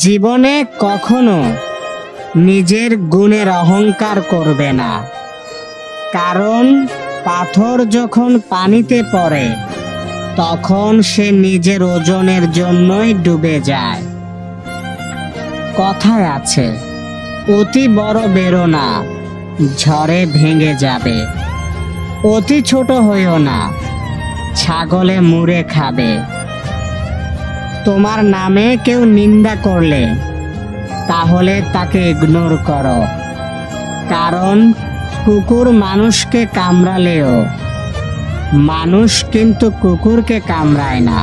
জীবনে কখনো নিজের গুণের অহংকার করবে না, কারণ পাথর যখন পানিতে পড়ে তখন সে নিজের ওজনের জন্যই ডুবে যায়। কথায় আছে, অতি বড় বেরো না, ঝড়ে ভেঙে যাবে। অতি ছোট হইও না, ছাগলে মুড়ে খাবে। তোমার নামে কেউ নিন্দা করলে তাহলে তাকে ইগনোর করো, কারণ কুকুর মানুষকে কামড়ালেও মানুষ কিন্তু কুকুরকে কামড়ায় না।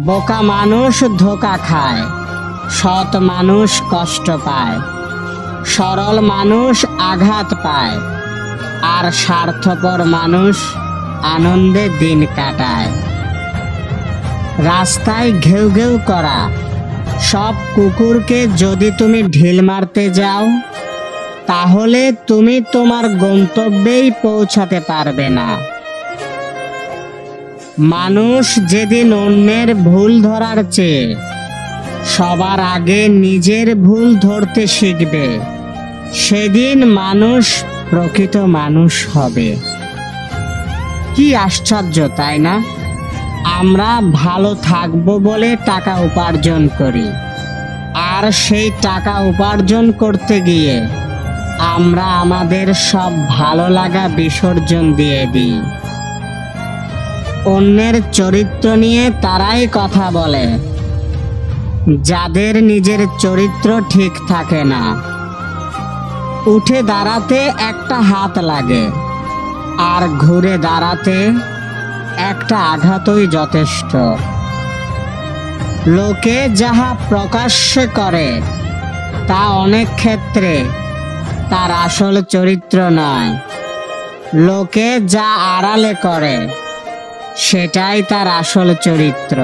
বোকা মানুষ ধোঁকা খায়, সৎ মানুষ কষ্ট পায়, সরল মানুষ আঘাত পায়, আর স্বার্থপর মানুষ আনন্দে দিন কাটায়। রাস্তায় ঘেউ ঘেউ করা সব কুকুরকে যদি তুমি ঢিল মারতে যাও তাহলে তুমি তোমার গন্তব্যেই পৌঁছাতে পারবে না। মানুষ যেদিন অন্যের ভুল ধরার চেয়ে সবার আগে নিজের ভুল ধরতে শিখবে, সেদিন মানুষ প্রকৃত মানুষ হবে। কি আশ্চর্য, তাই না? আমরা ভালো থাকবো বলে টাকা উপার্জন করি, আর সেই টাকা উপার্জন করতে গিয়ে আমরা আমাদের সব ভালো লাগা বিসর্জন দিয়ে দিই। অন্যের চরিত্র নিয়ে তারাই কথা বলে যাদের নিজের চরিত্র ঠিক থাকে না। উঠে দাঁড়াতে একটা হাত লাগে, আর ঘুরে দাঁড়াতে একটা আঘাতই যথেষ্ট। লোকে যাহা প্রকাশ্যে করে তা অনেক ক্ষেত্রে তার আসল চরিত্র নয়। লোকে যা আড়ালে করে সেটাই তার আসল চরিত্র।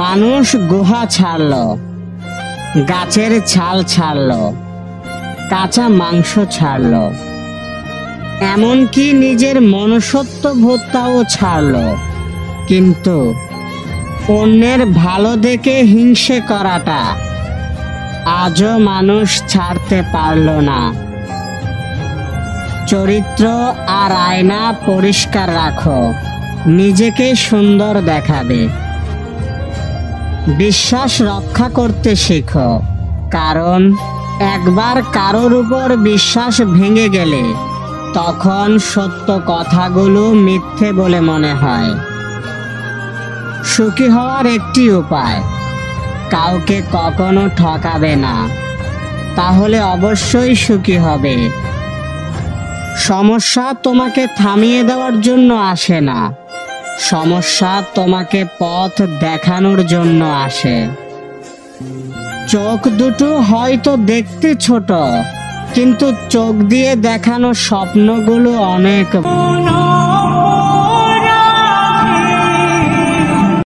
মানুষ গুহা ছাড়লো, গাছের ছাল ছাড়লো, কাঁচা মাংস ছাড়লো, এমনকি নিজের মনুষ্যত্ব বোধটাও ছাড়লো, কিন্তু অন্যের ভালো দেখে হিংসে করাটা আজও মানুষ ছাড়তে পারল না। চরিত্র আর আয়না পরিষ্কার রাখো, নিজেকে সুন্দর দেখাবে। বিশ্বাস রক্ষা করতে শেখো, কারণ একবার কারোর উপর বিশ্বাস ভেঙে গেলে তখন সত্য কথাগুলো মিথ্যে বলে মনে হয়। সুখী হওয়ার একটি উপায়, কাউকে কখনো ঠকাবে না, তাহলে অবশ্যই সুখী হবে। সমস্যা তোমাকে থামিয়ে দেওয়ার জন্য আসে না, সমস্যা তোমাকে পথ দেখানোর জন্য আসে। চোখ দুটো হয়তো দেখতে ছোট, কিন্তু চোখ দিয়ে দেখানো স্বপ্নগুলো অনেক